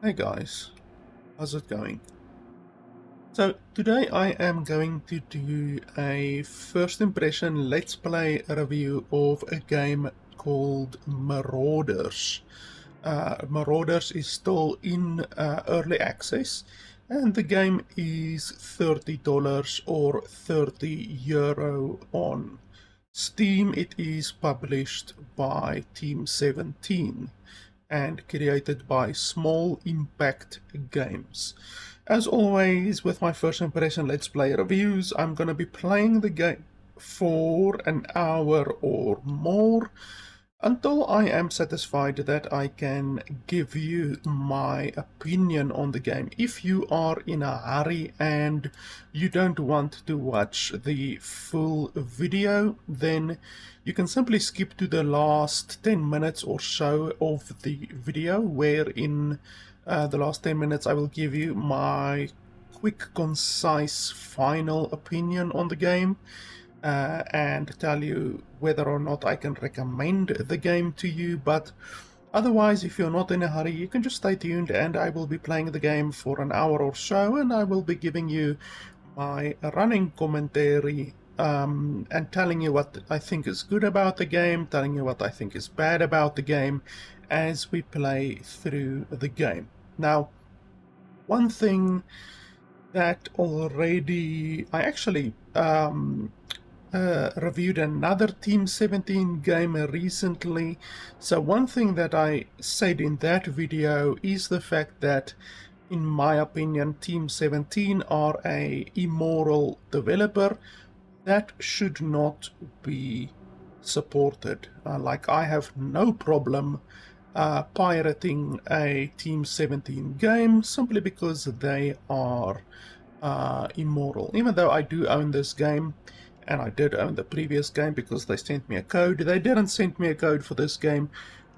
Hey guys, how's it going? So today I am going to do a first impression let's play review of a game called Marauders. Marauders is still in early access and the game is $30 or €30 on Steam. It is published by Team 17 and created by Small Impact Games. As always, with my first impression Let's Play reviews, I'm going to be playing the game for an hour or more until I am satisfied that I can give you my opinion on the game. If you are in a hurry and you don't want to watch the full video, then you can simply skip to the last 10 minutes or so of the video, where in the last 10 minutes I will give you my quick, concise, final opinion on the game. And tell you whether or not I can recommend the game to you. But otherwise, if you're not in a hurry, you can just stay tuned and I will be playing the game for an hour or so, and I will be giving you my running commentary and telling you what I think is good about the game, telling you what I think is bad about the game as we play through the game. Now, one thing that already I actually reviewed another Team 17 game recently. So one thing that I said in that video is the fact that, in my opinion, Team 17 are a immoral developer that should not be supported. Like, I have no problem pirating a Team 17 game simply because they are immoral. Even though I do own this game, and I did own the previous game because they sent me a code. They didn't send me a code for this game,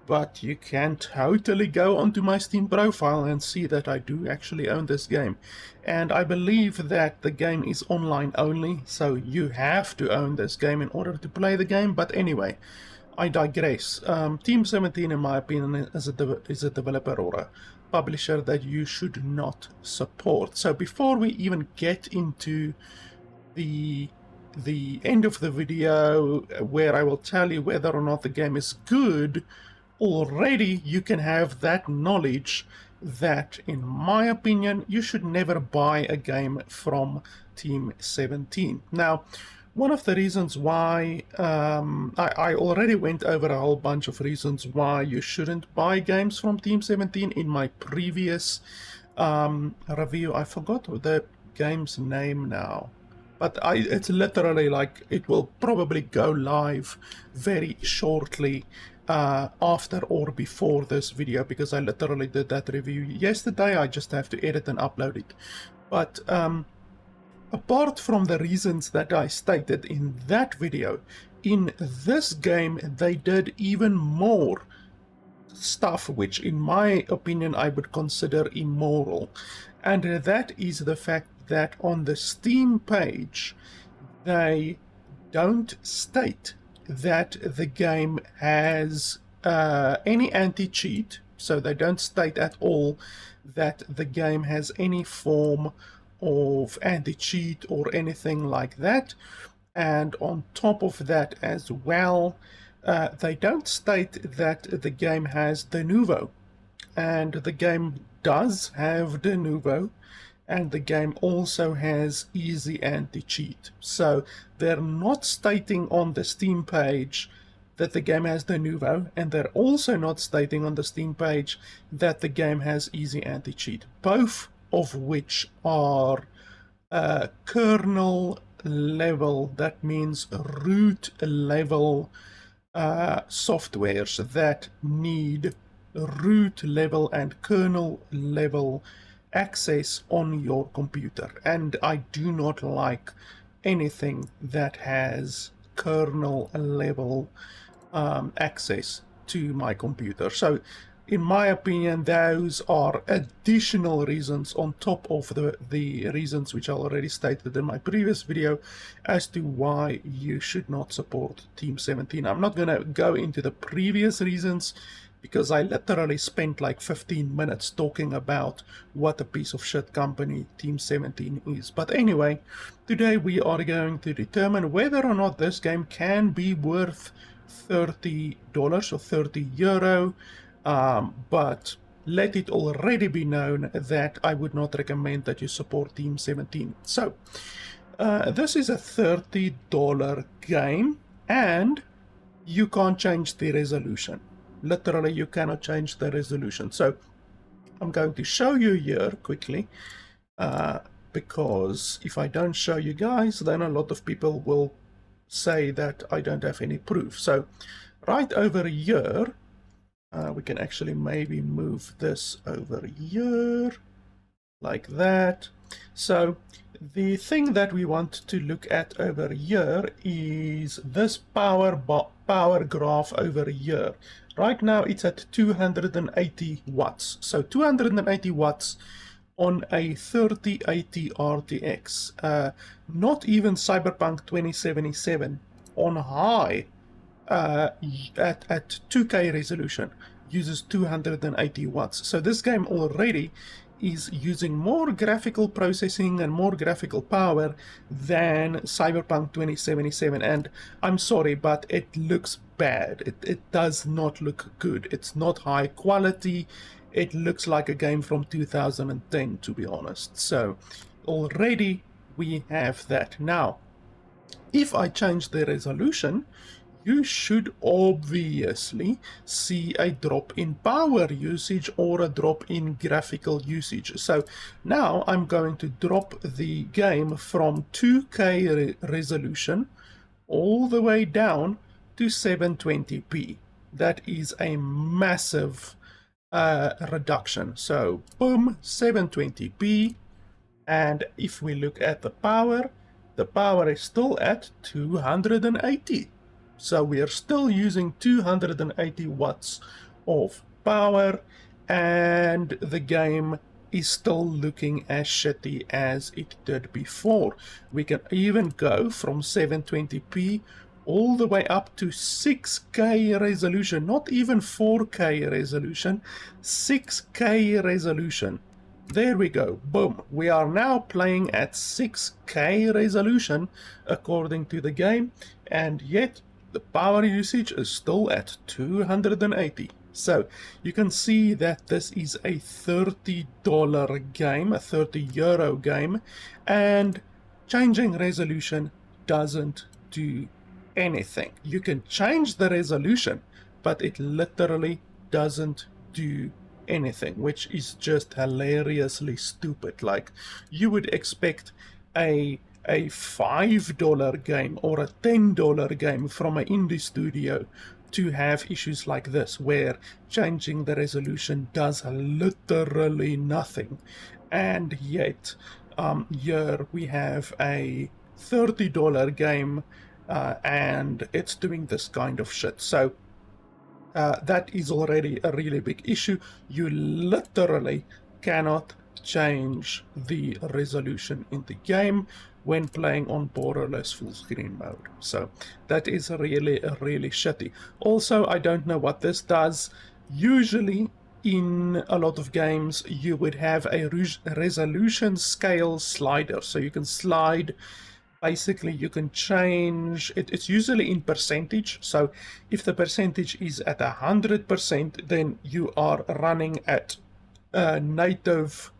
but you can totally go onto my Steam profile and see that I do actually own this game. And I believe that the game is online only, so you have to own this game in order to play the game. But anyway, I digress. Team 17, in my opinion, is a developer or a publisher that you should not support. So before we even get into the end of the video, where I will tell you whether or not the game is good, already you can have that knowledge that, in my opinion, you should never buy a game from Team 17. Now, one of the reasons why, I already went over a whole bunch of reasons why you shouldn't buy games from Team 17 in my previous review. I forgot the game's name now. But it's literally like, it will probably go live very shortly after or before this video, because I literally did that review yesterday. I just have to edit and upload it. But apart from the reasons that I stated in that video, in this game they did even more stuff which, in my opinion, I would consider immoral. And that is the fact that on the Steam page they don't state that the game has any anti-cheat. So they don't state at all that the game has any form of anti-cheat or anything like that. And on top of that as well, they don't state that the game has de novo. And the game does have de novo, and the game also has easy anti-cheat. So they're not stating on the Steam page that the game has de novo, and they're also not stating on the Steam page that the game has easy anti-cheat, both of which are kernel level, that means root level softwares that need root level and kernel level access on your computer. And I do not like anything that has kernel level access to my computer. So in my opinion, those are additional reasons on top of the reasons which I already stated in my previous video as to why you should not support Team 17. I'm not going to go into the previous reasons because I literally spent like 15 minutes talking about what a piece of shit company Team 17 is. But anyway, today we are going to determine whether or not this game can be worth $30 or €30, but let it already be known that I would not recommend that you support Team 17. So, this is a $30 game, and you can't change the resolution. Literally, you cannot change the resolution. So, I'm going to show you here quickly, because if I don't show you guys, then a lot of people will say that I don't have any proof. So, right over here, we can actually maybe move this over here, like that. So the thing that we want to look at over here is this power graph over here. Right now it's at 280 watts. So 280 watts on a 3080 RTX. Not even Cyberpunk 2077 on high at 2K resolution uses 280 watts. So this game already is using more graphical processing and more graphical power than Cyberpunk 2077, and I'm sorry, but it looks bad. It does not look good. It's not high quality. It looks like a game from 2010, to be honest. So already we have that. Now, if I change the resolution, you should obviously see a drop in power usage or a drop in graphical usage. So now I'm going to drop the game from 2K resolution all the way down to 720p. That is a massive reduction. So boom, 720p. And if we look at the power is still at 280. So we are still using 280 watts of power, and the game is still looking as shitty as it did before. We can even go from 720p all the way up to 6K resolution, not even 4K resolution, 6K resolution. There we go, boom. We are now playing at 6K resolution according to the game, and yet the power usage is still at 280. So you can see that this is a $30 game, a €30 game, and changing resolution doesn't do anything. You can change the resolution, but it literally doesn't do anything, which is just hilariously stupid. Like, you would expect a $5 game or a $10 game from an indie studio to have issues like this, where changing the resolution does literally nothing. And yet, here we have a $30 game, and it's doing this kind of shit. So that is already a really big issue. You literally cannot change the resolution in the game when playing on borderless full screen mode. So that is really shitty. Also, I don't know what this does. Usually in a lot of games you would have a resolution scale slider, so you can slide. Basically, you can change it. It's usually in percentage. So if the percentage is at 100%, then you are running at native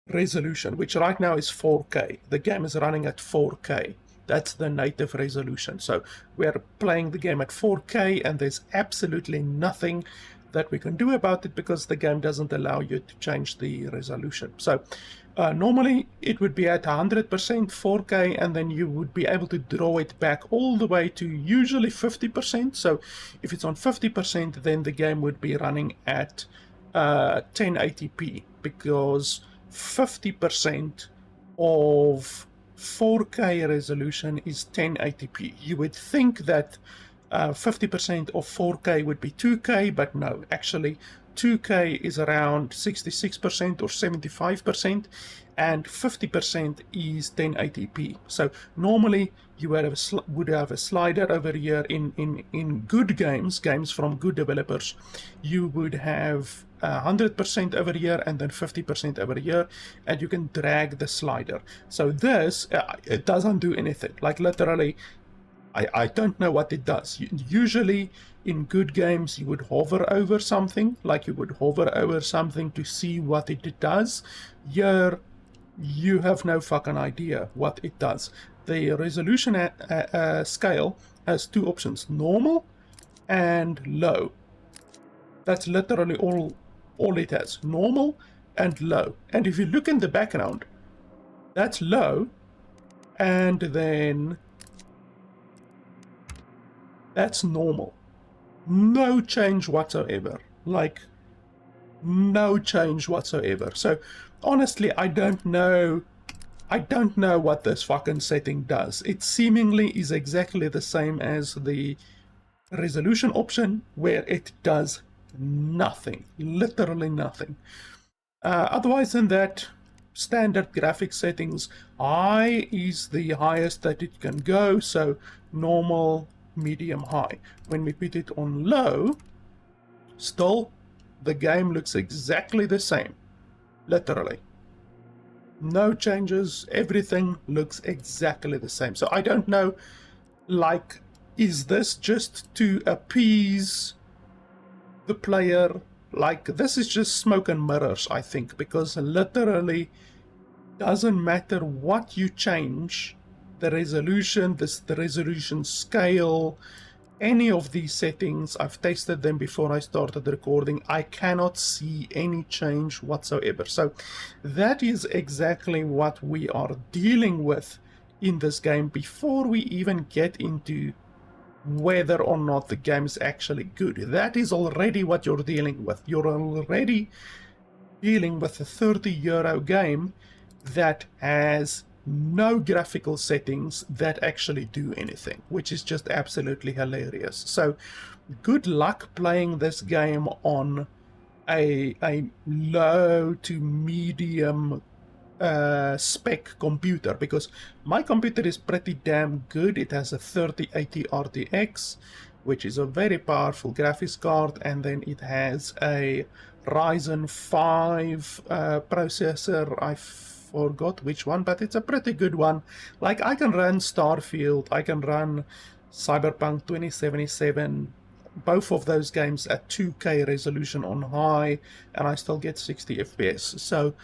resolution, which right now is 4K. The game is running at 4K. That's the native resolution. So we're playing the game at 4K, and there's absolutely nothing that we can do about it because the game doesn't allow you to change the resolution. So normally it would be at 100% 4K, and then you would be able to draw it back all the way to usually 50%. So if it's on 50%, then the game would be running at 1080p, because 50% of 4K resolution is 1080p. You would think that 50% of 4K would be 2K, but no, actually 2K is around 66% or 75%, and 50% is 1080p. So normally you would have a slider over here in good games from good developers. You would have 100% over here and then 50% over here, and you can drag the slider. So this, it doesn't do anything. Like literally, I don't know what it does. Usually in good games you would hover over something, like you would hover over something to see what it does. Here you have no fucking idea what it does. The resolution scale has two options, normal and low. That's literally all it has, normal and low. And if you look in the background, that's low, and then that's normal. No change whatsoever. Like, no change whatsoever. So honestly, I don't know what this fucking setting does. It seemingly is exactly the same as the resolution option, where it does nothing, literally nothing. Otherwise than that, standard graphics settings. High is the highest that it can go, so normal, medium, high. When we put it on low, still the game looks exactly the same, literally. No changes, everything looks exactly the same. So I don't know, like, is this just to appease the player? Like, this is just smoke and mirrors, I think, because literally doesn't matter what you change, the resolution, the resolution scale, any of these settings, I've tested them before I started recording, I cannot see any change whatsoever. So that is exactly what we are dealing with in this game before we even get into whether or not the game is actually good. That is already what you're dealing with. You're already dealing with a €30 game that has no graphical settings that actually do anything, which is just absolutely hilarious. So good luck playing this game on a low to medium spec computer, because my computer is pretty damn good. It has a 3080 RTX, which is a very powerful graphics card, and then it has a Ryzen 5 processor. I forgot which one, but it's a pretty good one. Like, I can run Starfield, I can run Cyberpunk 2077, both of those games at 2K resolution on high, and I still get 60 FPS. So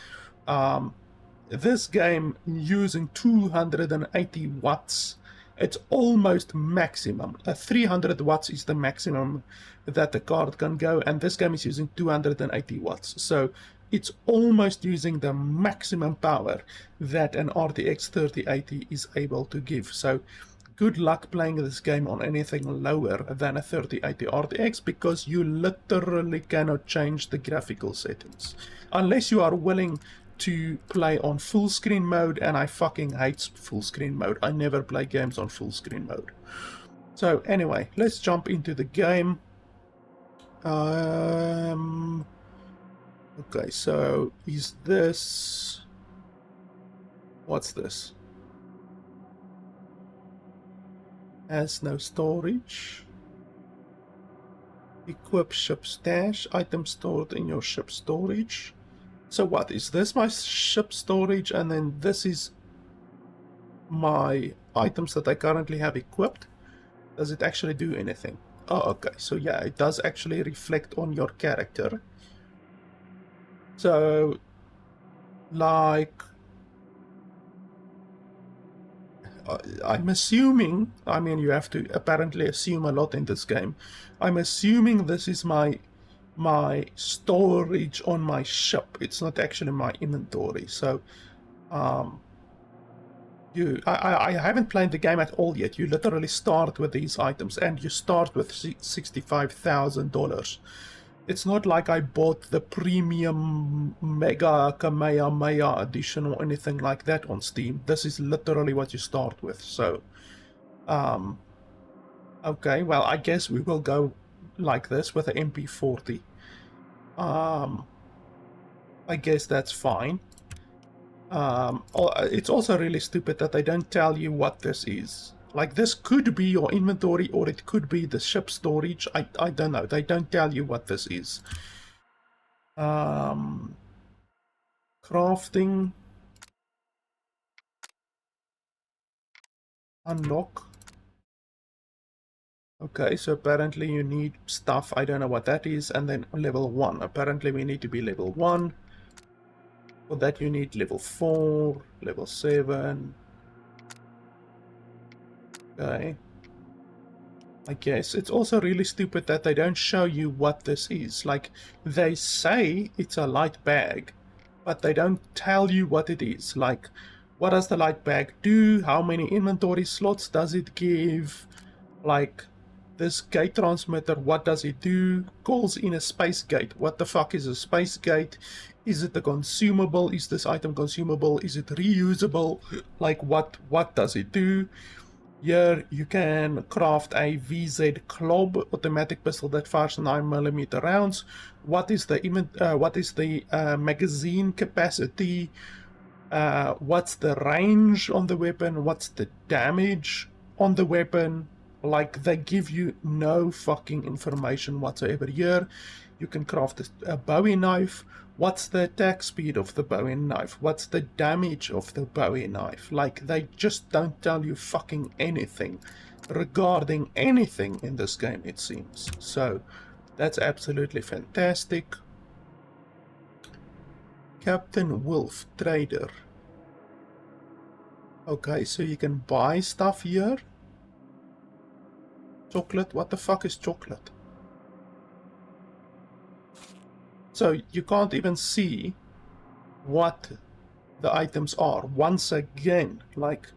this game using 280 watts, it's almost maximum. 300 watts is the maximum that the card can go, and this game is using 280 watts. So it's almost using the maximum power that an RTX 3080 is able to give. So good luck playing this game on anything lower than a 3080 RTX, because you literally cannot change the graphical settings unless you are willing to play on full screen mode, and I fucking hate full screen mode. I never play games on full screen mode. So anyway, let's jump into the game. Okay, so is this... what's this? Has no storage. Equip ship stash. Items stored in your ship storage. So what, is this my ship storage, and then this is my items that I currently have equipped? Does it actually do anything? Oh, okay, so yeah, it does actually reflect on your character. So, like, I'm assuming, I mean, you have to apparently assume a lot in this game. I'm assuming this is my storage on my ship. It's not actually my inventory. So I haven't played the game at all yet. You literally start with these items, and you start with $65,000. It's not like I bought the premium Mega Kamehameha edition or anything like that on Steam. This is literally what you start with. So Okay, well, I guess we will go like this with the MP40. I guess that's fine. It's also really stupid that they don't tell you what this is. Like, this could be your inventory, or it could be the ship storage. I don't know. They don't tell you what this is. Crafting. Unlock. Okay, so apparently you need stuff. I don't know what that is. And then level 1. Apparently we need to be level 1. For that you need level 4, level 7. Okay. I guess it's also really stupid that they don't show you what this is. Like, they say it's a light bag, but they don't tell you what it is. Like, what does the light bag do? How many inventory slots does it give? Like, this gate transmitter, what does it do? Calls in a space gate. What the fuck is a space gate? Is it a consumable? Is this item consumable? Is it reusable? Like, what does it do? Here you can craft a VZ Club automatic pistol that fires 9mm rounds. What is the magazine capacity? What's the range on the weapon? What's the damage on the weapon? Like, they give you no fucking information whatsoever here. You can craft a Bowie knife. What's the attack speed of the Bowie knife? What's the damage of the Bowie knife? Like, they just don't tell you fucking anything regarding anything in this game, it seems. So, that's absolutely fantastic. Captain Wolf, trader. Okay, so you can buy stuff here. Chocolate? What the fuck is chocolate? So you can't even see what the items are. Once again, like,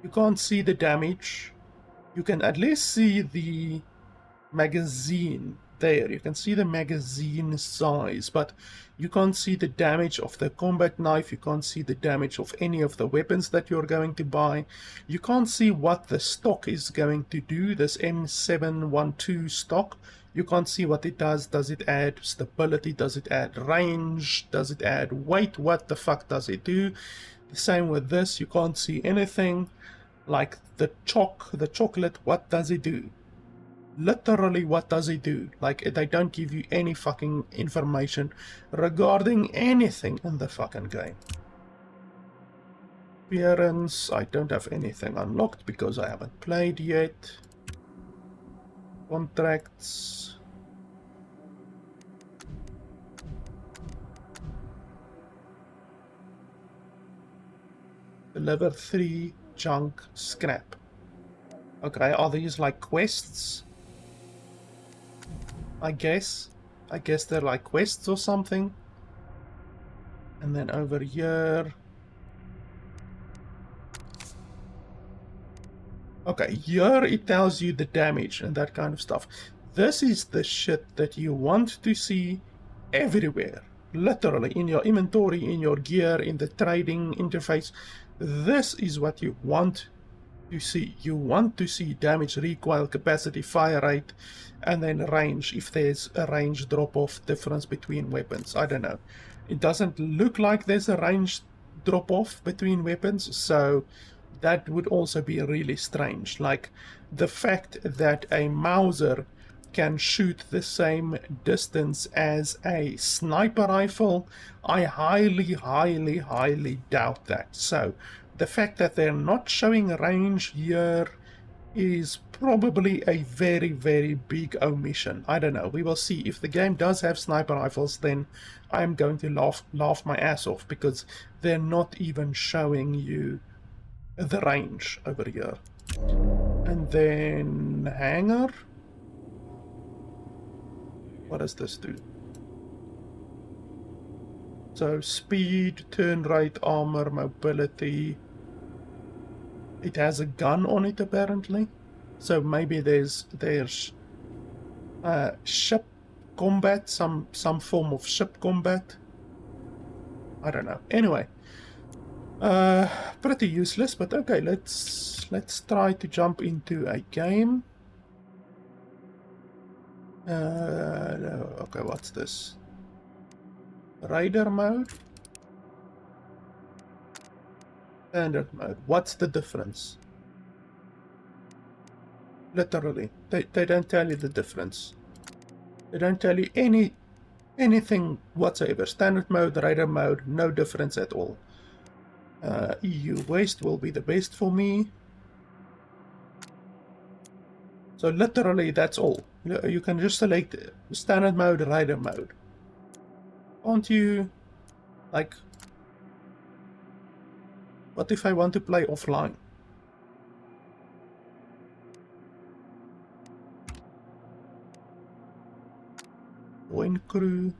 you can't see the damage. You can at least see the magazine there. You can see the magazine size, but you can't see the damage of the combat knife. You can't see the damage of any of the weapons that you're going to buy. You can't see what the stock is going to do, this M712 stock. You can't see what it does. Does it add stability? Does it add range? Does it add weight? What the fuck does it do? The same with this. You can't see anything. Like the chocolate, what does it do? Literally, what does it do? Like, they don't give you any fucking information regarding anything in the fucking game. Appearance, I don't have anything unlocked because I haven't played yet. Contracts. Deliver 3 junk scrap. Okay, are these like quests? I guess they're like quests or something. And then over here. Okay, here it tells you the damage and that kind of stuff. This is the shit that you want to see everywhere. Literally, in your inventory, in your gear, in the trading interface. This is what you want to see. You want to see damage, recoil, capacity, fire rate, and then range, if there's a range drop-off difference between weapons. I don't know. It doesn't look like there's a range drop-off between weapons, so that would also be really strange. Like, the fact that a Mauser can shoot the same distance as a sniper rifle, I highly, highly, highly doubt that. So, the fact that they're not showing range here is probably a very, very big omission. I don't know. We will see. If the game does have sniper rifles, then I'm going to laugh my ass off, because they're not even showing you the range over here. And then hangar. What does this do? So speed, turn rate, armor, mobility. It has a gun on it apparently. So maybe there's ship combat, some form of ship combat. I don't know. Anyway, pretty useless, but okay. Let's try to jump into a game. No, okay, what's this? Raider mode? Standard mode. What's the difference? Literally, they don't tell you the difference. They don't tell you anything whatsoever. Standard mode, Raider mode, no difference at all. EU West will be the best for me. So literally that's all. You can just select standard mode, Raider mode. Can't you, like, what if I want to play offline? Join crew.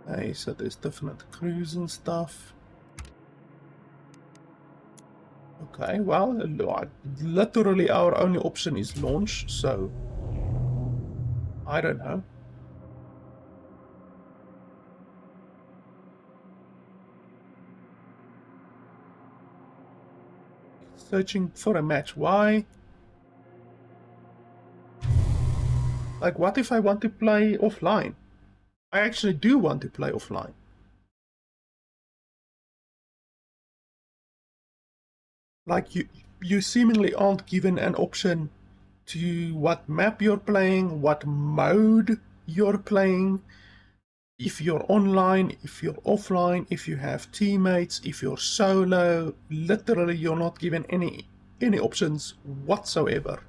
Okay, so there's different crews and stuff. Okay, well, literally our only option is launch, so I don't know. Searching for a match. Why? Like, what if I want to play offline? I actually do want to play offline. Like, you seemingly aren't given an option to what map you're playing, what mode you're playing, if you're online, if you're offline, if you have teammates, if you're solo. Literally, you're not given any options whatsoever.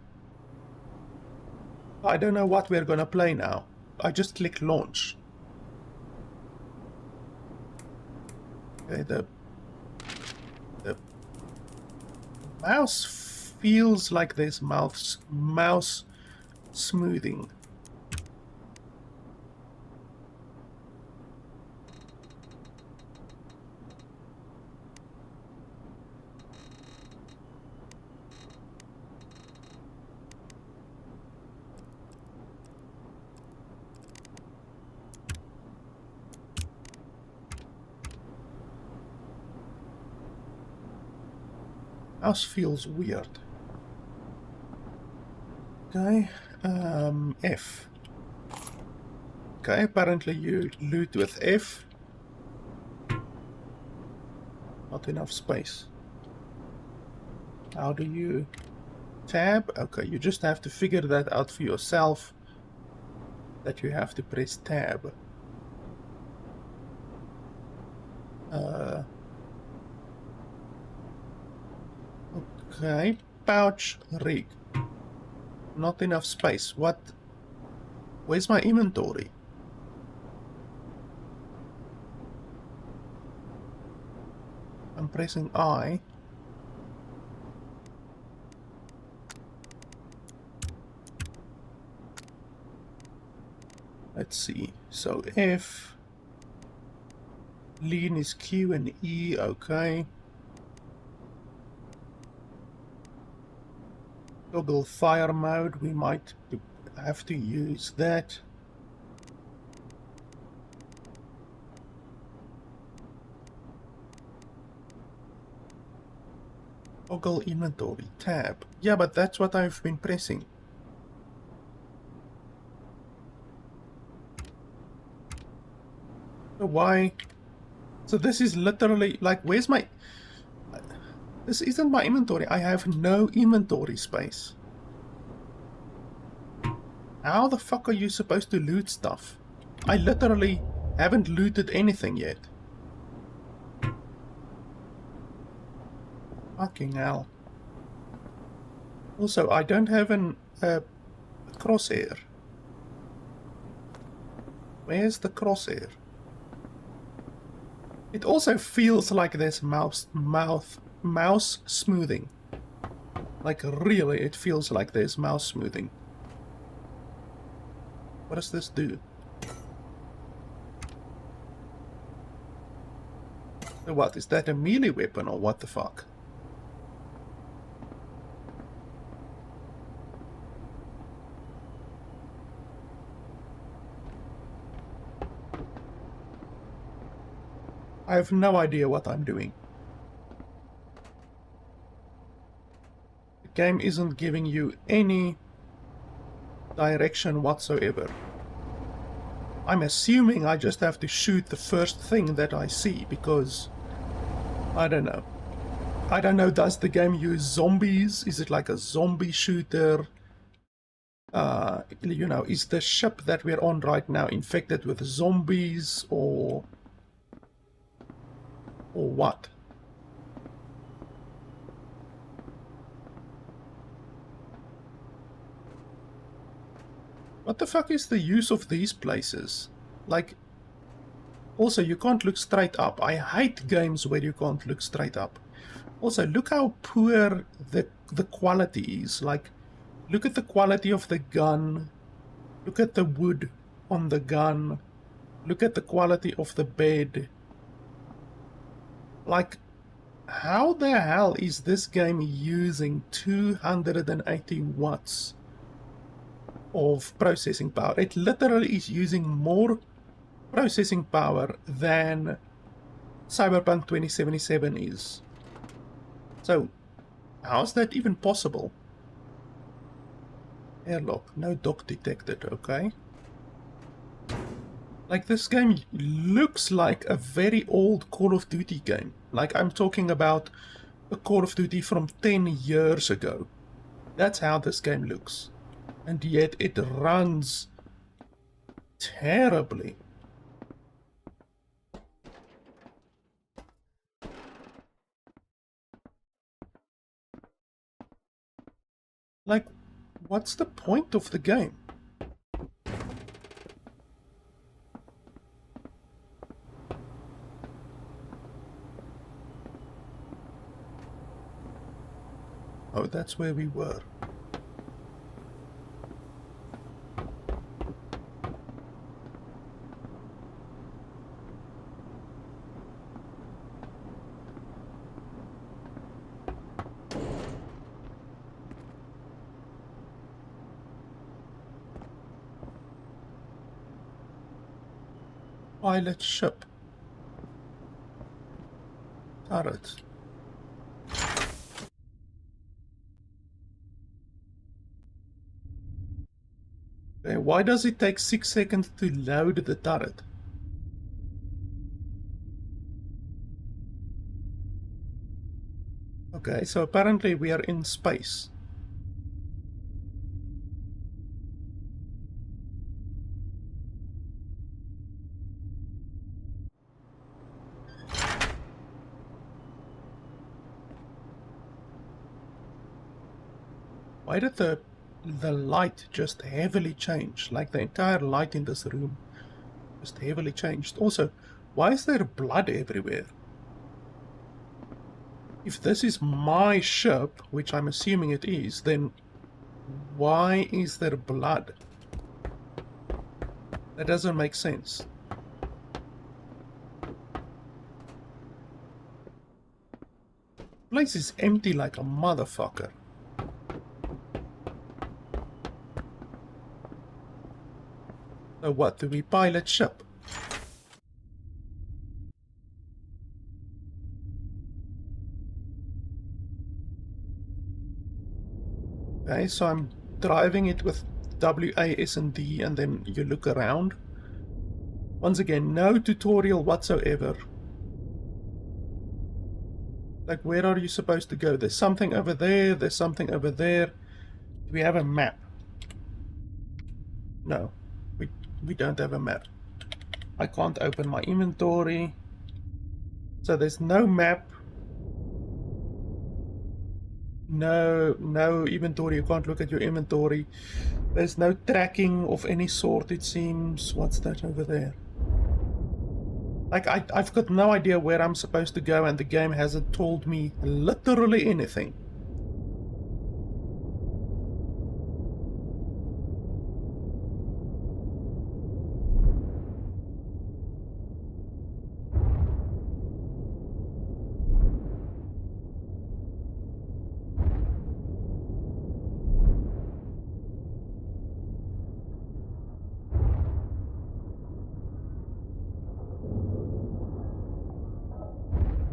I don't know what we're gonna play now. I just click launch. Okay, the mouse feels like there's mouse smoothing. Mouse feels weird. Okay, F. Okay, apparently you loot with F. Not enough space. How do you tab? Okay, you just have to figure that out for yourself. That you have to press tab. Okay, pouch rig. Not enough space. What? Where's my inventory? I'm pressing I. Let's see. So F. Lean is Q and E. Okay. Toggle fire mode. We might have to use that. Toggle inventory tab. Yeah, but that's what I've been pressing. So why? So this is literally like, where's my... This isn't my inventory. I have no inventory space. How the fuck are you supposed to loot stuff? I literally haven't looted anything yet. Fucking hell. Also, I don't have a crosshair. Where's the crosshair? It also feels like there's mouse smoothing. Like really, it feels like there's mouse smoothing. What does this do? So what, is that a melee weapon or what the fuck? I have no idea what I'm doing. The game isn't giving you any direction whatsoever. I'm assuming I just have to shoot the first thing that I see, because I don't know. I don't know, does the game use zombies? Is it like a zombie shooter? You know, is the ship that we're on right now infected with zombies, or what? What the fuck is the use of these places? Like, also, you can't look straight up. I hate games where you can't look straight up. Also, look how poor the quality is. Like, look at the quality of the gun. Look at the wood on the gun. Look at the quality of the bed. Like, how the hell is this game using 280 watts of processing power? It literally is using more processing power than Cyberpunk 2077 is. So, how's that even possible? Airlock, no dock detected, okay. Like, this game looks like a very old Call of Duty game. Like, I'm talking about a Call of Duty from 10 years ago. That's how this game looks. And yet it runs terribly. Like, what's the point of the game? Oh, that's where we were. Pilot ship. Turret. Okay, why does it take 6 seconds to load the turret? Okay, so apparently we are in space. Why did the light just heavily change? Like, the entire light in this room just heavily changed. Also, why is there blood everywhere? If this is my ship, which I'm assuming it is, then why is there blood? That doesn't make sense. The place is empty like a motherfucker. So what, do we pilot ship? Okay, so I'm driving it with WASD and then you look around. Once again, no tutorial whatsoever. Like, where are you supposed to go? There's something over there, there's something over there. Do we have a map? No, we don't have a map. I can't open my inventory. So there's no map. No inventory. You can't look at your inventory. There's no tracking of any sort, it seems. What's that over there? Like, I've got no idea where I'm supposed to go, and the game hasn't told me literally anything.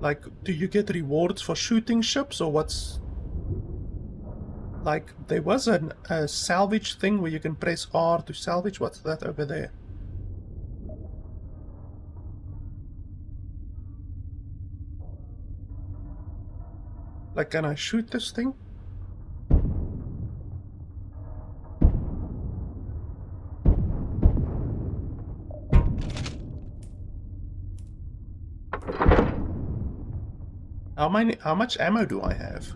Like, do you get rewards for shooting ships, or what's... Like, there was a salvage thing where you can press R to salvage. What's that over there? Like, can I shoot this thing? How much ammo do I have?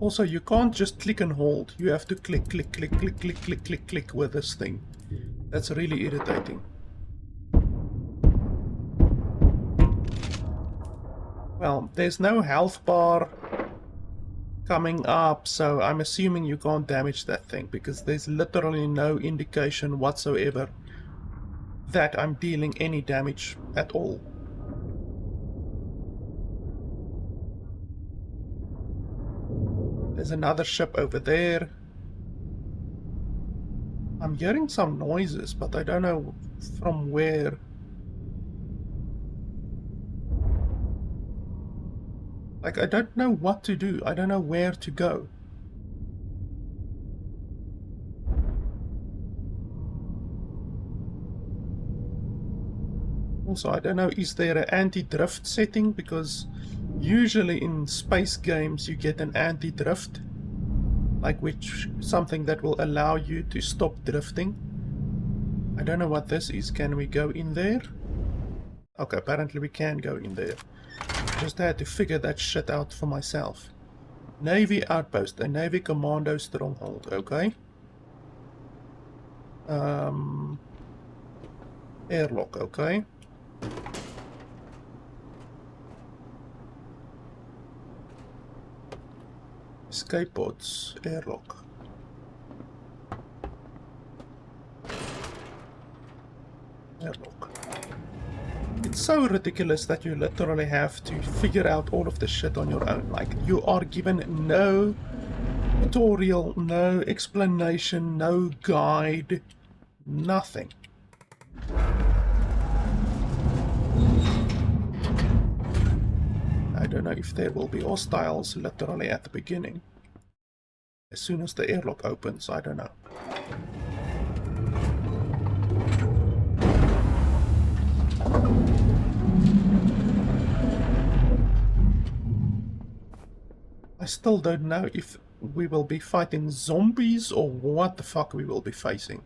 Also, you can't just click and hold. You have to click, click, click, click, click, click, click, click with this thing. That's really irritating. Well, there's no health bar coming up, so I'm assuming you can't damage that thing, because there's literally no indication whatsoever that I'm dealing any damage at all. There's another ship over there. I'm hearing some noises, but I don't know from where. Like, I don't know what to do. I don't know where to go. Also, I don't know, is there an anti-drift setting? Because usually in space games you get an anti-drift. Like, something that will allow you to stop drifting. I don't know what this is. Can we go in there? Okay, apparently we can go in there. Just had to figure that shit out for myself. Navy outpost, a Navy commando stronghold, okay. Airlock, okay. Escape pods, airlock. Airlock. It's so ridiculous that you literally have to figure out all of this shit on your own. Like, you are given no tutorial, no explanation, no guide, nothing. I don't know if there will be hostiles literally at the beginning. As soon as the airlock opens, I don't know. I still don't know if we will be fighting zombies or what the fuck we will be facing.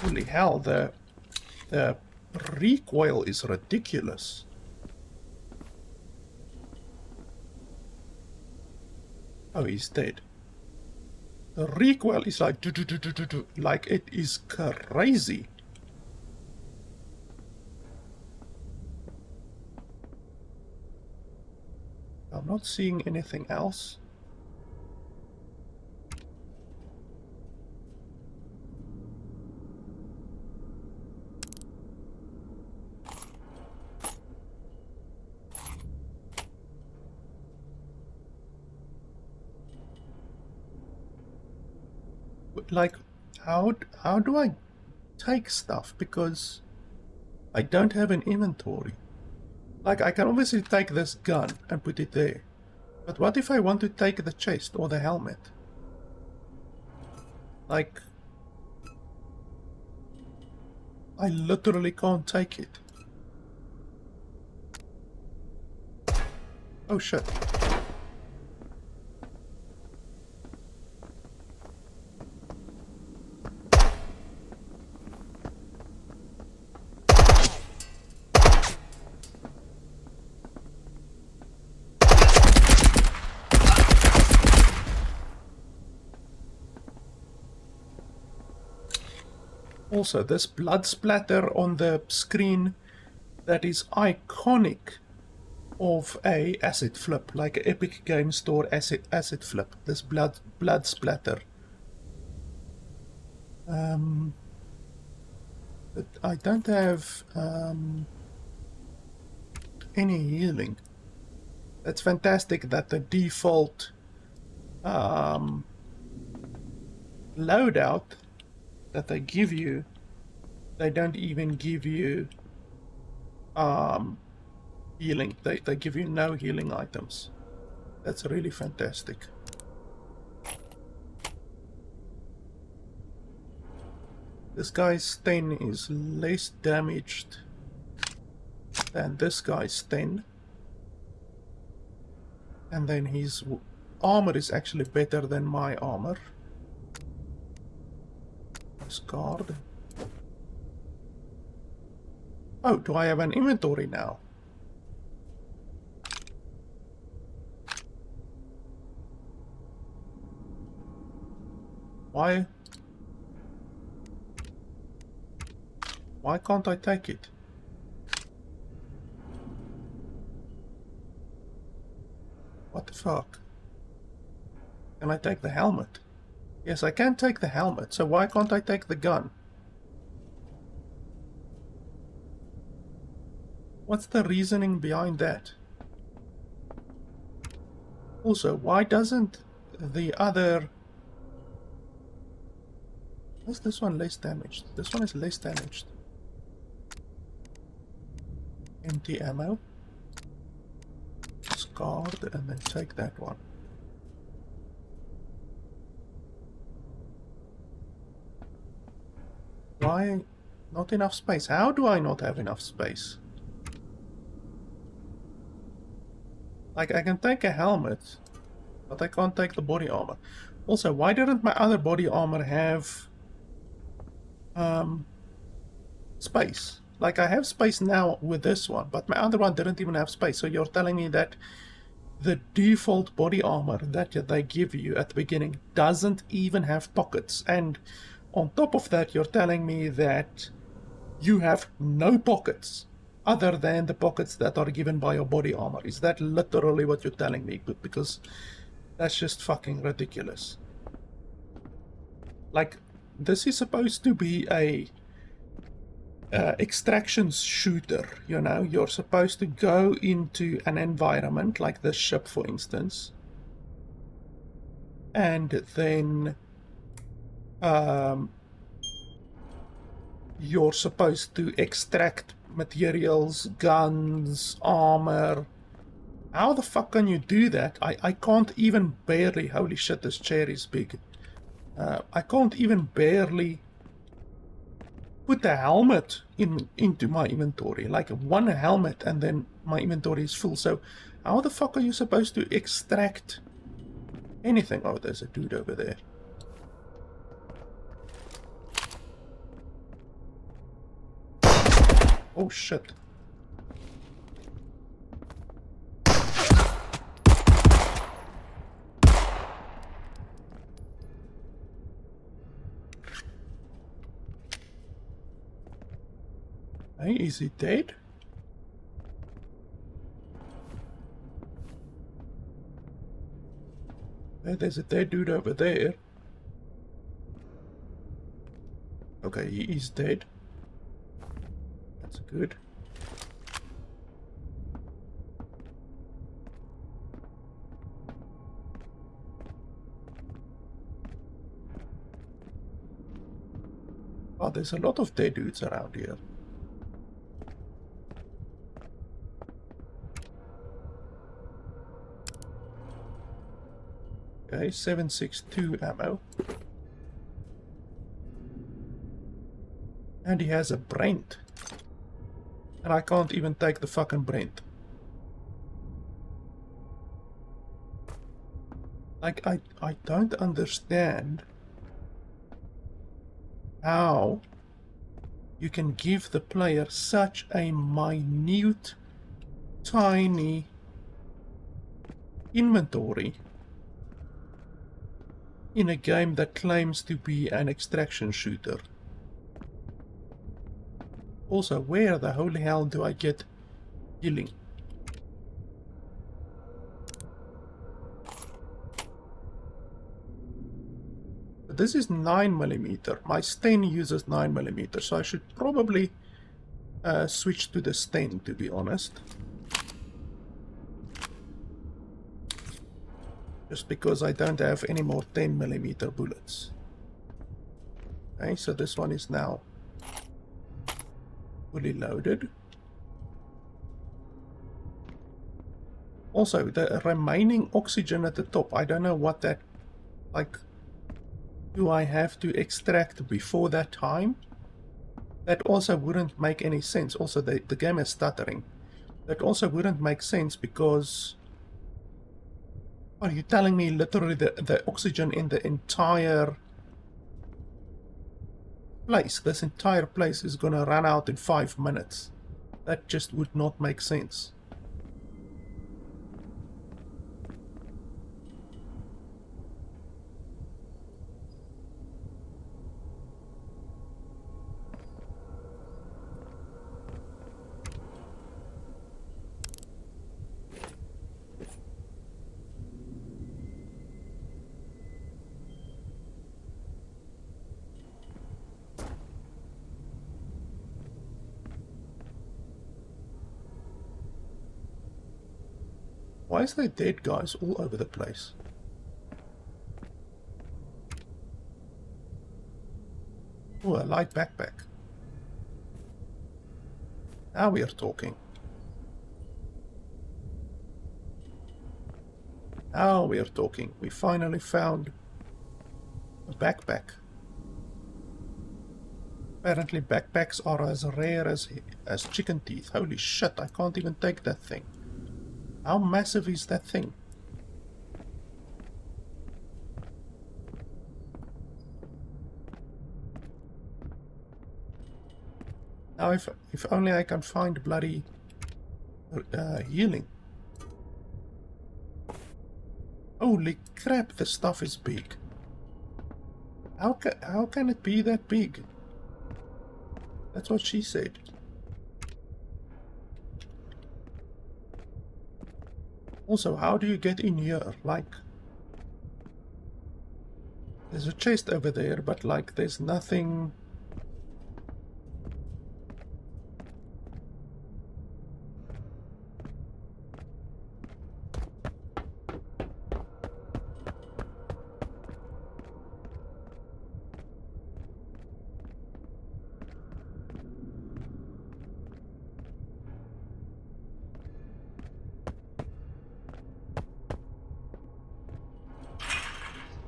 Holy hell, the recoil is ridiculous. Oh, he's dead. The recoil is like like it is crazy. I'm not seeing anything else. Like, how do I take stuff? Because I don't have an inventory. Like, I can obviously take this gun and put it there. But what if I want to take the chest or the helmet? Like, I literally can't take it. Oh shit. Also, this blood splatter on the screen, that is iconic of a asset flip, like an Epic Game Store asset flip. This blood splatter. But I don't have any healing. That's fantastic that the default loadout that they give you, they don't even give you healing. They give you no healing items. That's really fantastic. This guy's stain is less damaged than this guy's stain. And then his armor is actually better than my armor. Scarred. Oh, do I have an inventory now? Why can't I take it? What the fuck? Can I take the helmet? Yes, I can take the helmet, so why can't I take the gun? What's the reasoning behind that? Also, why doesn't the other... Is this one less damaged? This one is less damaged. Empty ammo. Scarred, and then take that one. Why not enough space? How do I not have enough space? Like, I can take a helmet, but I can't take the body armor. Also, why didn't my other body armor have space? Like, I have space now with this one, but my other one didn't even have space. So you're telling me that the default body armor that they give you at the beginning doesn't even have pockets. And on top of that, you're telling me that you have no pockets other than the pockets that are given by your body armor. Is that literally what you're telling me? Because that's just fucking ridiculous. Like, this is supposed to be a extraction shooter, you know. You're supposed to go into an environment like this ship, for instance, and then you're supposed to extract materials, guns, armor. How the fuck can you do that? I can't even barely... Holy shit, this chair is big. I can't even barely put the helmet into my inventory. Like, one helmet and then my inventory is full. So how the fuck are you supposed to extract anything? Oh, there's a dude over there. Oh shit. Hey, is he dead? There's a dead dude over there. Okay, he is dead. That's good. Oh, there's a lot of dead dudes around here. Okay, 7.62 ammo. And he has a Brent. And I can't even take the fucking Brent. Like, I don't understand how you can give the player such a minute, tiny inventory in a game that claims to be an extraction shooter. Also, where the holy hell do I get healing? This is 9mm. My stain uses 9mm, so I should probably switch to the stain, to be honest. just because I don't have any more 10mm bullets. Okay, so this one is now fully loaded. Also, the remaining oxygen at the top, I don't know what that, like, do I have to extract before that time? That also wouldn't make any sense. Also, the game is stuttering. That also wouldn't make sense because... Are you telling me literally the oxygen in the entire place, this entire place is gonna run out in 5 minutes? That just would not make sense. Why is there dead guys all over the place? Oh, a light backpack. Now we are talking. Now we are talking. We finally found a backpack. Apparently backpacks are as rare as chicken teeth. Holy shit, I can't even take that thing. How massive is that thing? Now if only I can find bloody healing. Holy crap, this stuff is big. How can it be that big? That's what she said. Also, how do you get in here? Like, there's a chest over there, but like, there's nothing.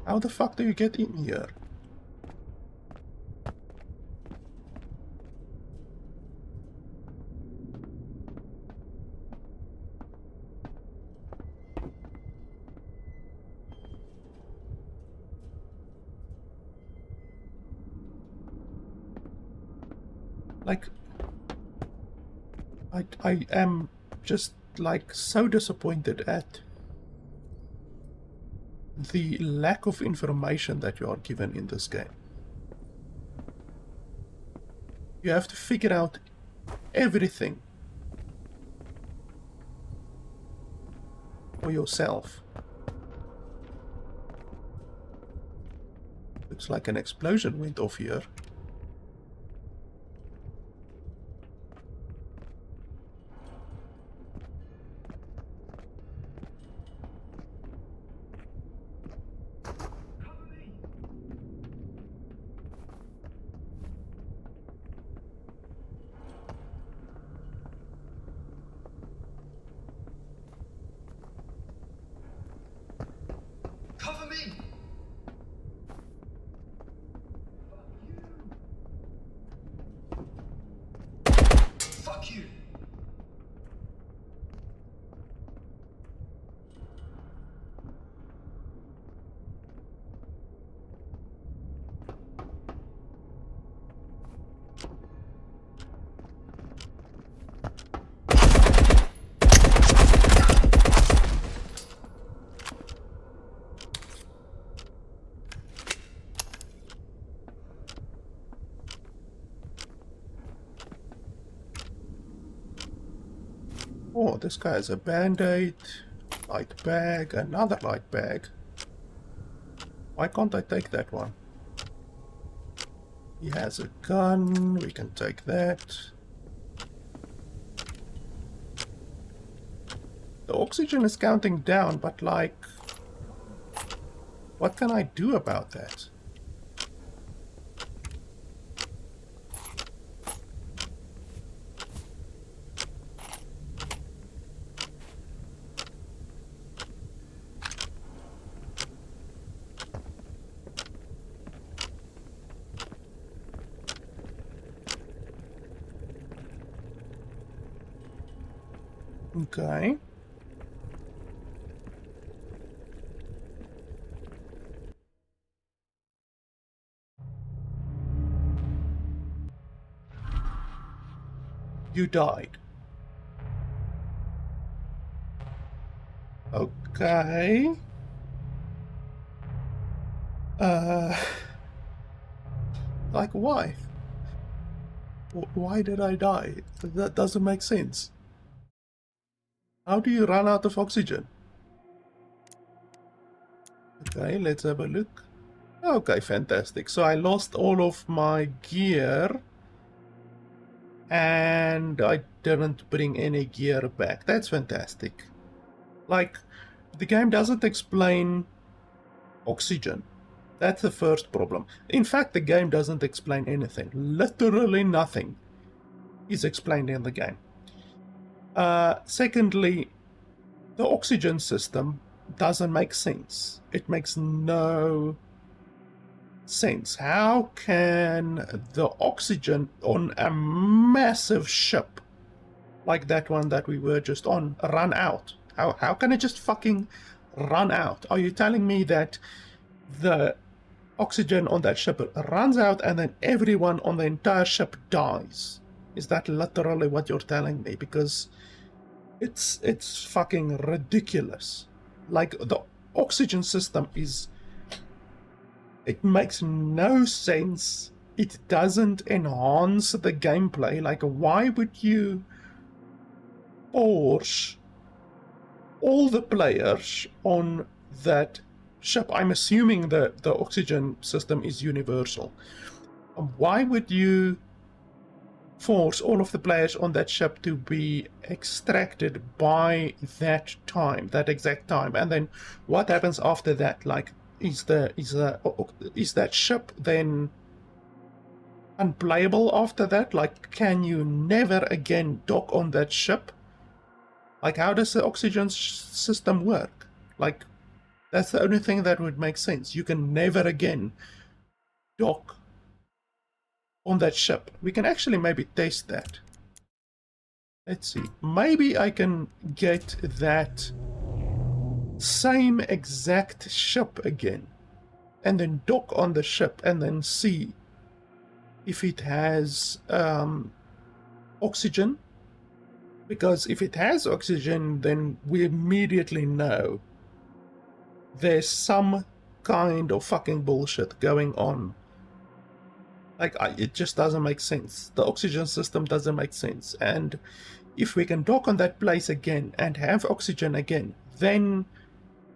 How the fuck do you get in here? Like, I am just like so disappointed at the lack of information that you are given in this game. You have to figure out everything for yourself. Looks like an explosion went off here. Cover me! Fuck you! Oh, this guy has a band-aid, light bag, another light bag. Why can't I take that one? He has a gun, we can take that. The oxygen is counting down, but like... What can I do about that? Okay. You died. Okay. Uh, like why? Why did I die? That doesn't make sense. How do you run out of oxygen? Okay, let's have a look. Okay, fantastic. So I lost all of my gear and I didn't bring any gear back. That's fantastic. Like, the game doesn't explain oxygen. That's the first problem. In fact, the game doesn't explain anything. Literally nothing is explained in the game. Secondly, the oxygen system doesn't make sense. It makes no sense. How can the oxygen on a massive ship like that one that we were just on run out? How can it just fucking run out? Are you telling me that the oxygen on that ship runs out and then everyone on the entire ship dies? Is that literally what you're telling me? Because it's fucking ridiculous. Like, the oxygen system is, it makes no sense. It doesn't enhance the gameplay. Like, why would you force all the players on that ship? I'm assuming that the oxygen system is universal. Why would you force all of the players on that ship to be extracted by that time, that exact time? And then what happens after that? Like, is that ship then unplayable after that? Like, can you never again dock on that ship? Like, how does the oxygen system work? Like, that's the only thing that would make sense. You can never again dock on that ship. We can actually maybe test that. Let's see. Maybe I can get that same exact ship again and then dock on the ship and then see if it has oxygen. Because if it has oxygen, then we immediately know there's some kind of fucking bullshit going on. Like, it just doesn't make sense. The oxygen system doesn't make sense. And if we can dock on that place again and have oxygen again, then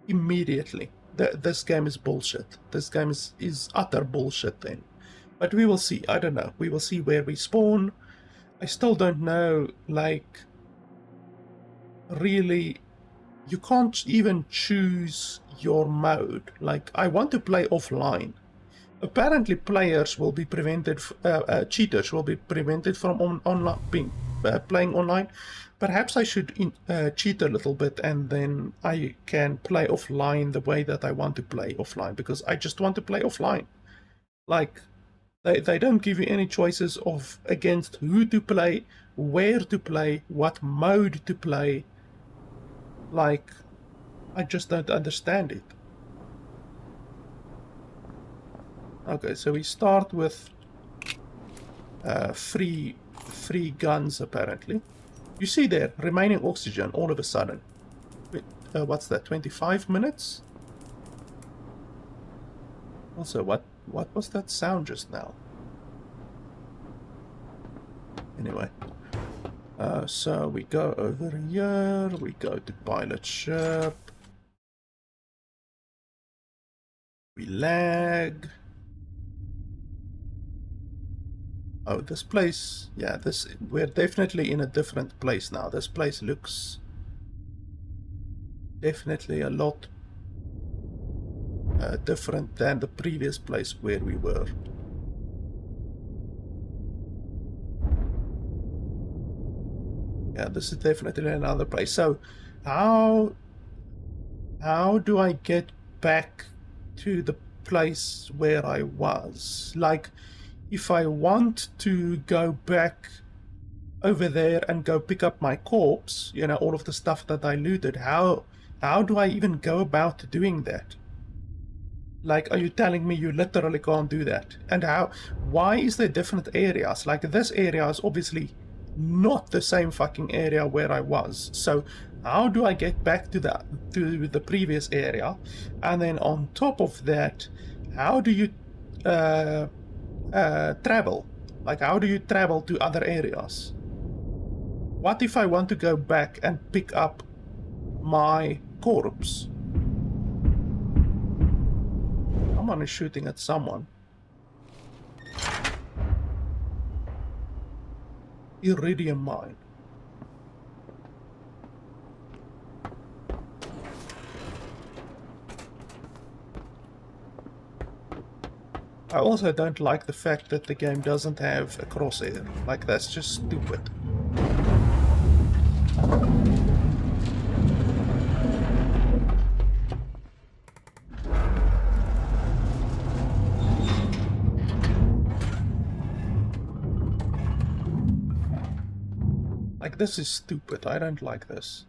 immediately this game is bullshit. This game is utter bullshit then. But we will see. I don't know. We will see where we spawn. I still don't know, like, really, you can't even choose your mode. Like, I want to play offline. Apparently players will be prevented, cheaters will be prevented from playing online. Perhaps I should cheat a little bit and then I can play offline the way that I want to play offline, because I just want to play offline. Like, they don't give you any choices of against who to play, where to play, what mode to play. Like, I just don't understand it. Okay, so we start with free guns, apparently. You see there, remaining oxygen all of a sudden. Wait, what's that, 25 minutes? Also, what was that sound just now? Anyway. So we go over here, we go to pilot ship. We lag. Oh, this place, yeah, we're definitely in a different place now. This place looks definitely a lot different than the previous place where we were. Yeah, this is definitely another place. So how do I get back to the place where I was? Like, if I want to go back over there and go pick up my corpse, you know, all of the stuff that I looted, how do I even go about doing that? Like, are you telling me you literally can't do that? And why is there different areas? Like, this area is obviously not the same fucking area where I was. So how do I get back to the previous area? And then on top of that, how do you travel? Like, how do you travel to other areas? What if I want to go back and pick up my corpse? Someone is shooting at someone. Iridium mine. I also don't like the fact that the game doesn't have a crosshair. Like, that's just stupid. Like, this is stupid. I don't like this.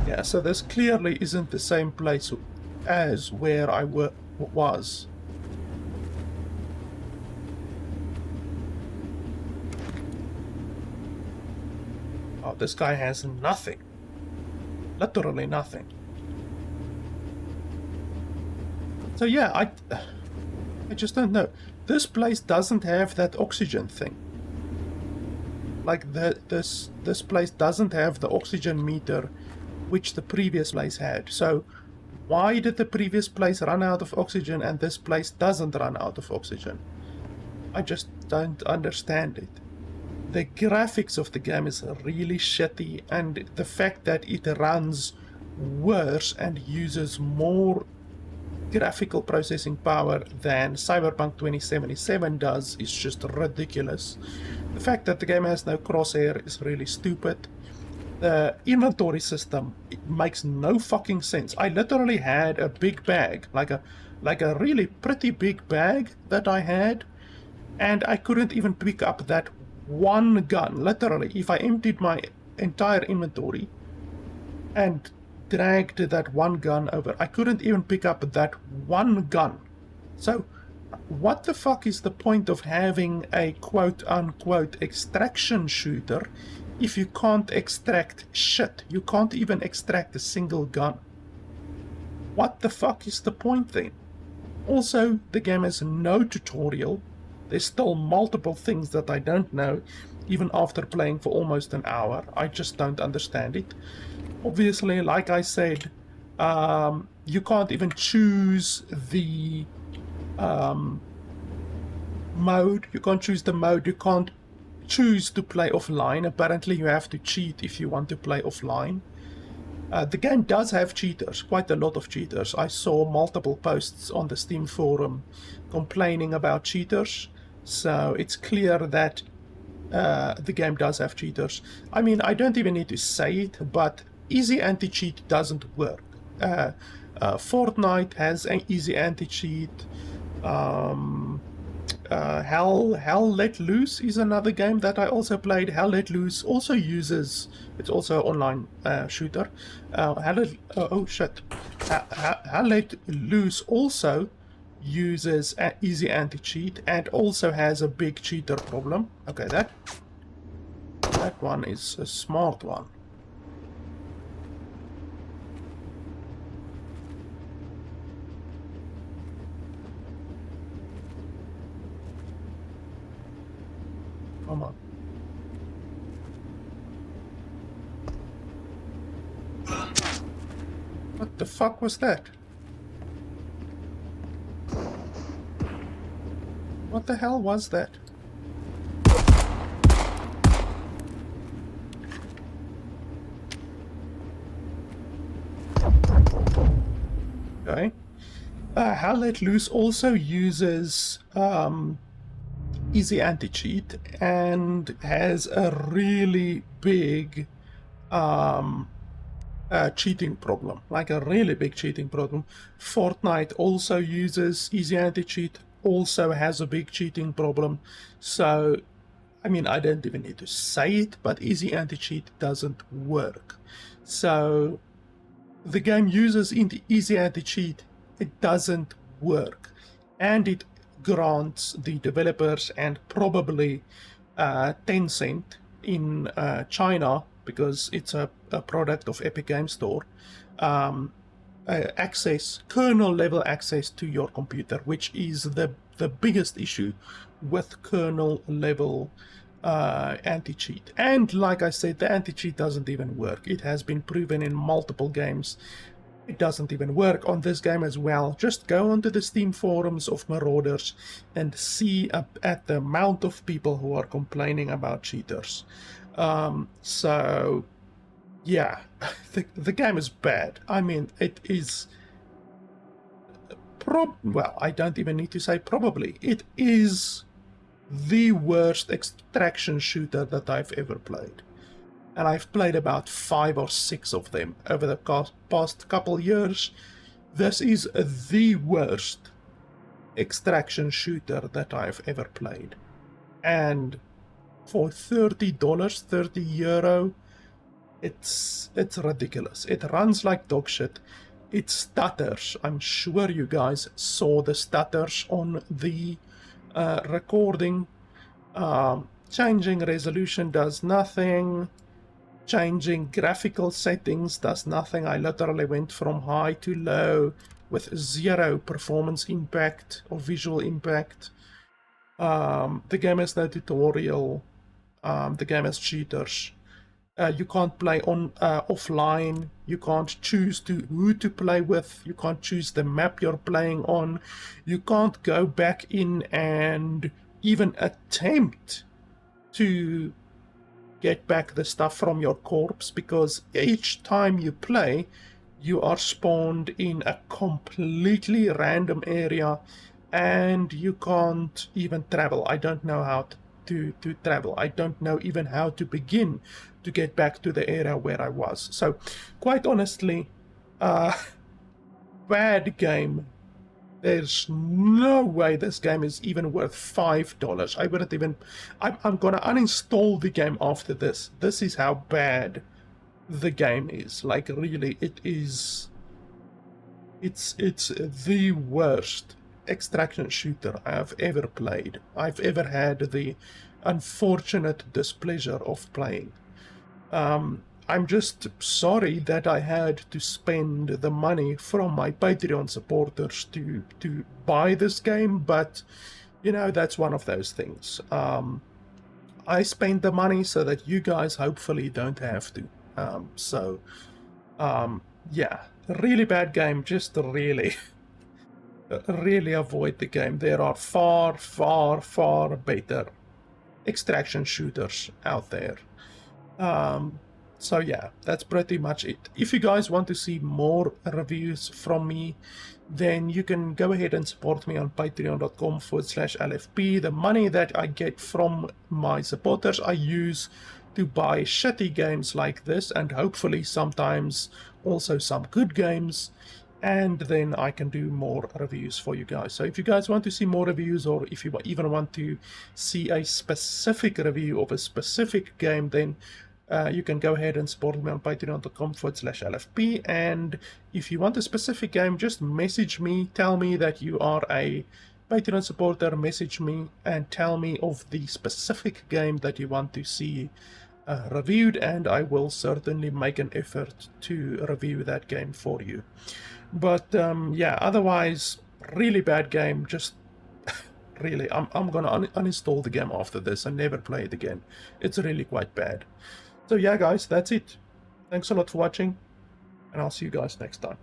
Yeah, so this clearly isn't the same place as where I was. Oh, this guy has nothing. Literally nothing. So yeah, I just don't know. This place doesn't have that oxygen thing. Like, this place doesn't have the oxygen meter which the previous place had. So why did the previous place run out of oxygen and this place doesn't run out of oxygen? I just don't understand it. The graphics of the game is really shitty, and the fact that it runs worse and uses more graphical processing power than Cyberpunk 2077 does is just ridiculous. The fact that the game has no crosshair is really stupid. The inventory system, it makes no fucking sense. I literally had a big bag, like a really pretty big bag that I had, and I couldn't even pick up that one gun. Literally, if I emptied my entire inventory and dragged that one gun over, I couldn't even pick up that one gun. So what the fuck is the point of having a quote-unquote extraction shooter if you can't extract shit? You can't even extract a single gun. What the fuck is the point then? Also, the game has no tutorial. There's still multiple things that I don't know, even after playing for almost an hour. I just don't understand it. Obviously, like I said, you can't even choose the mode. You can't choose the mode. You can't choose to play offline. Apparently, you have to cheat if you want to play offline. The game does have cheaters, quite a lot of cheaters. I saw multiple posts on the Steam forum complaining about cheaters, so it's clear that the game does have cheaters. I mean, I don't even need to say it, but easy anti-cheat doesn't work. Fortnite has an easy anti-cheat. Hell Let Loose is another game that I also played. Hell Let Loose also uses, it's also an online shooter. Hell Let Loose also uses an easy anti-cheat and also has a big cheater problem. Okay, that one is a smart one. Come on. What the fuck was that? What the hell was that? Okay. Hell Let Loose also uses easy anti-cheat and has a really big cheating problem, like a really big cheating problem. Fortnite also uses easy anti-cheat, also has a big cheating problem. So, I mean, I don't even need to say it, but easy anti-cheat doesn't work. So, the game uses easy anti-cheat, it doesn't work. And it grants the developers and probably Tencent in China, because it's a product of Epic Game Store, access, kernel level access to your computer, which is the biggest issue with kernel level anti-cheat. And like I said, the anti-cheat doesn't even work. It has been proven in multiple games. It doesn't even work on this game as well. Just go onto the Steam forums of Marauders and see at the amount of people who are complaining about cheaters. So, yeah, the game is bad. I mean, it is... well, I don't even need to say probably. It is the worst extraction shooter that I've ever played. And I've played about 5 or 6 of them over the past couple years. This is the worst extraction shooter that I've ever played. And for $30, €30, it's ridiculous. It runs like dog shit. It stutters. I'm sure you guys saw the stutters on the recording. Changing resolution does nothing. Changing graphical settings does nothing. I literally went from high to low with 0 performance impact or visual impact. The game has no tutorial. The game has cheaters. You can't play on offline. You can't choose who to play with. You can't choose the map you're playing on. You can't go back in and even attempt to get back the stuff from your corpse, because each time you play, you are spawned in a completely random area and you can't even travel. I don't know how to travel. I don't know even how to begin to get back to the area where I was. So, quite honestly, bad game. There's no way this game is even worth $5. I wouldn't even... I'm gonna uninstall the game after this. This is how bad the game is. Like, really, it is... It's the worst extraction shooter I have ever played. I've ever had the unfortunate displeasure of playing. I'm just sorry that I had to spend the money from my Patreon supporters to buy this game, but, you know, that's one of those things. I spend the money so that you guys hopefully don't have to. Yeah, really bad game, just really, really avoid the game. There are far, far, far better extraction shooters out there. So yeah, that's pretty much it. If you guys want to see more reviews from me, then you can go ahead and support me on patreon.com/LFP. The money that I get from my supporters, I use to buy shitty games like this, and hopefully sometimes also some good games, and then I can do more reviews for you guys. So if you guys want to see more reviews, or if you even want to see a specific review of a specific game, then you can go ahead and support me on patreon.com/LFP. And if you want a specific game, just message me, tell me that you are a Patreon supporter, message me and tell me of the specific game that you want to see reviewed, and I will certainly make an effort to review that game for you. But yeah, otherwise, really bad game. Just really, I'm gonna uninstall the game after this and never play it again. It's really quite bad. So yeah, guys, that's it. Thanks a lot for watching, and I'll see you guys next time.